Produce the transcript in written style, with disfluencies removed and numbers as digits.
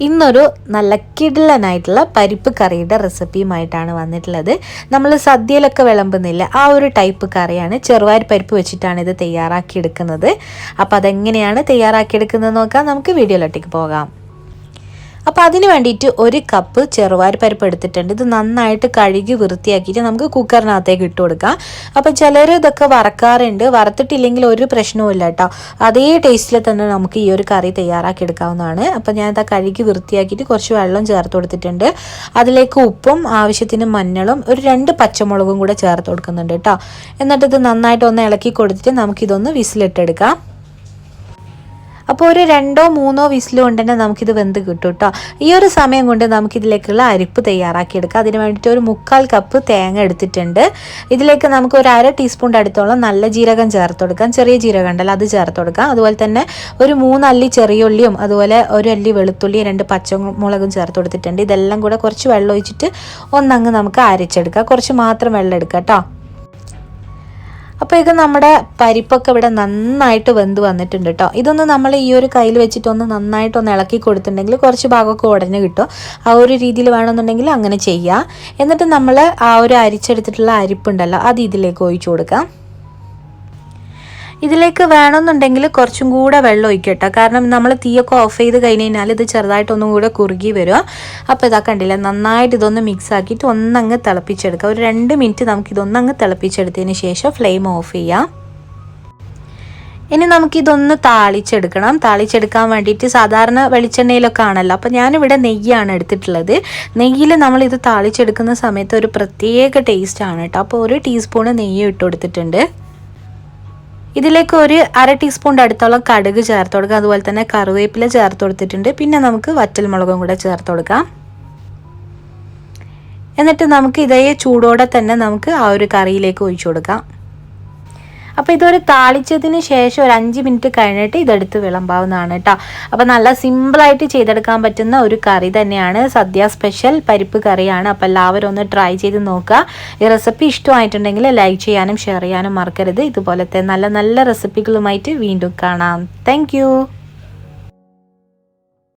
ഇന്നൊരു നല്ല കിടിലനായിട്ടുള്ള പരിപ്പ് കറിയുടെ റെസിപ്പിയുമായിട്ടാണ് വന്നിട്ടുള്ളത്. നമ്മൾ സദ്യയിലൊക്കെ വിളമ്പുന്നില്ല ആ ഒരു ടൈപ്പ് കറിയാണ്. ചെറുപയർ പരിപ്പ് വെച്ചിട്ടാണ് ഇത് തയ്യാറാക്കിയെടുക്കുന്നത്. അപ്പോൾ അതെങ്ങനെയാണ് തയ്യാറാക്കിയെടുക്കുന്നത് നോക്കാം. നമുക്ക് വീഡിയോയിലോട്ടേക്ക് പോകാം. അപ്പോൾ അതിന് വേണ്ടിയിട്ട് 1 കപ്പ് ചെറുപയർ പരിപ്പ് എടുത്തിട്ടുണ്ട്. ഇത് നന്നായിട്ട് കഴുകി വൃത്തിയാക്കിയിട്ട് നമുക്ക് കുക്കറിനകത്തേക്ക് ഇട്ട് കൊടുക്കാം. അപ്പോൾ ചിലർ ഇതൊക്കെ വറക്കാറുണ്ട്. വറുത്തിട്ടില്ലെങ്കിൽ ഒരു പ്രശ്നവുമില്ല കേട്ടോ. അതേ ടേസ്റ്റിൽ തന്നെ നമുക്ക് ഈ ഒരു കറി തയ്യാറാക്കി എടുക്കാവുന്നതാണ്. അപ്പോൾ ഞാൻ ഇതാ കഴുകി വൃത്തിയാക്കിയിട്ട് കുറച്ച് വെള്ളം ചേർത്ത് കൊടുത്തിട്ടുണ്ട്. അതിലേക്ക് ഉപ്പും ആവശ്യത്തിന് മഞ്ഞളും 2 പച്ചമുളകും കൂടെ ചേർത്ത് കൊടുക്കുന്നുണ്ട് കേട്ടോ. എന്നിട്ട് ഇത് നന്നായിട്ട് ഒന്ന് ഇളക്കി കൊടുത്തിട്ട് നമുക്കിതൊന്ന് വിസിലിട്ടെടുക്കാം. അപ്പോൾ ഒരു 2-3 വിസിൽ കൊണ്ട് തന്നെ നമുക്കിത് വെന്ത് കിട്ടും കേട്ടോ. ഈ ഒരു സമയം കൊണ്ട് നമുക്കിതിലേക്കുള്ള അരിപ്പ് തയ്യാറാക്കിയെടുക്കാം. അതിന് വേണ്ടിയിട്ട് ഒരു 3/4 കപ്പ് തേങ്ങ എടുത്തിട്ടുണ്ട്. ഇതിലേക്ക് നമുക്ക് ഒരു 1/2 ടീസ്പൂൺ അടുത്തോളം നല്ല ജീരകം ചേർത്ത് കൊടുക്കാം. ചെറിയ ജീരകം ഉണ്ടല്ലോ അത് ചേർത്ത് കൊടുക്കാം. അതുപോലെ തന്നെ ഒരു 3 അല്ലി ചെറിയ ഉള്ളിയും അതുപോലെ 1 അല്ലി വെളുത്തുള്ളി 2 പച്ചമുളകും ചേർത്ത് കൊടുത്തിട്ടുണ്ട്. ഇതെല്ലാം കൂടെ കുറച്ച് വെള്ളം ഒഴിച്ചിട്ട് ഒന്നങ്ങ് നമുക്ക് അരച്ചെടുക്കാം. കുറച്ച് മാത്രം വെള്ളം എടുക്കാം കേട്ടോ. അപ്പോൾ ഇത് നമ്മുടെ പരിപ്പൊക്കെ ഇവിടെ നന്നായിട്ട് വെന്ത് വന്നിട്ടുണ്ട് കേട്ടോ. ഇതൊന്ന് നമ്മൾ ഈ ഒരു കയ്യിൽ വെച്ചിട്ടൊന്ന് നന്നായിട്ടൊന്ന് ഇളക്കി കൊടുത്തിട്ടുണ്ടെങ്കിൽ കുറച്ച് ഭാഗമൊക്കെ ഉടഞ്ഞ് കിട്ടും. ആ ഒരു രീതിയിൽ വേണമെന്നുണ്ടെങ്കിൽ അങ്ങനെ ചെയ്യാം. എന്നിട്ട് നമ്മൾ ആ ഒരു അരിച്ചെടുത്തിട്ടുള്ള അരിപ്പുണ്ടല്ലോ അത് ഇതിലേക്ക് ഒഴിച്ചു കൊടുക്കാം. ഇതിലേക്ക് വേണമെന്നുണ്ടെങ്കിൽ കുറച്ചും കൂടെ വെള്ളം ഒഴിക്കട്ടോ. കാരണം നമ്മൾ തീയൊക്കെ ഓഫ് ചെയ്ത് കഴിഞ്ഞ് കഴിഞ്ഞാൽ ഇത് ചെറുതായിട്ടൊന്നും കൂടെ കുറുകി വരും. അപ്പോൾ ഇതാ കണ്ടില്ല, നന്നായിട്ട് ഇതൊന്ന് മിക്സ് ആക്കിയിട്ട് ഒന്നങ്ങ് തിളപ്പിച്ചെടുക്കുക. ഒരു 2 മിനിറ്റ് നമുക്കിതൊന്നങ്ങ് തിളപ്പിച്ചെടുത്തതിന് ശേഷം ഫ്ലെയിം ഓഫ് ചെയ്യാം. ഇനി നമുക്കിതൊന്ന് താളിച്ചെടുക്കണം. താളിച്ചെടുക്കാൻ വേണ്ടിയിട്ട് സാധാരണ വെളിച്ചെണ്ണയിലൊക്കെ ആണല്ലോ. അപ്പോൾ ഞാനിവിടെ നെയ്യാണ് എടുത്തിട്ടുള്ളത്. നെയ്യിൽ നമ്മളിത് താളിച്ചെടുക്കുന്ന സമയത്ത് ഒരു പ്രത്യേക ടേസ്റ്റാണ് കേട്ടോ. അപ്പോൾ 1 ടീസ്പൂണ് നെയ്യ് ഇട്ട് കൊടുത്തിട്ടുണ്ട്. ഇതിലേക്ക് ഒരു 1/2 ടീസ്പൂൺ അടുത്തോളം കടുക് ചേർത്ത് കൊടുക്കുക. അതുപോലെ തന്നെ കറിവേപ്പില ചേർത്ത് കൊടുത്തിട്ടുണ്ട്. പിന്നെ നമുക്ക് വറ്റൽമുളകും കൂടെ ചേർത്ത് കൊടുക്കാം. എന്നിട്ട് നമുക്ക് ഇതേ ചൂടോടെ തന്നെ നമുക്ക് ആ ഒരു കറിയിലേക്ക് ഒഴിച്ചു കൊടുക്കാം. അപ്പോൾ ഇതൊരു താളിച്ചതിന് ശേഷം ഒരു 5 മിനിറ്റ് കഴിഞ്ഞിട്ട് ഇതെടുത്ത് വിളമ്പാവുന്നതാണ് കേട്ടോ. അപ്പോൾ നല്ല സിമ്പിളായിട്ട് ചെയ്തെടുക്കാൻ പറ്റുന്ന ഒരു കറി തന്നെയാണ്. സദ്യ സ്പെഷ്യൽ പരിപ്പ് കറിയാണ്. അപ്പോൾ എല്ലാവരും ഒന്ന് ട്രൈ ചെയ്ത് നോക്കുക. ഈ റെസിപ്പി ഇഷ്ടമായിട്ടുണ്ടെങ്കിൽ ലൈക്ക് ചെയ്യാനും ഷെയർ ചെയ്യാനും മറക്കരുത്. ഇതുപോലത്തെ നല്ല നല്ല റെസിപ്പികളുമായിട്ട് വീണ്ടും കാണാം. താങ്ക്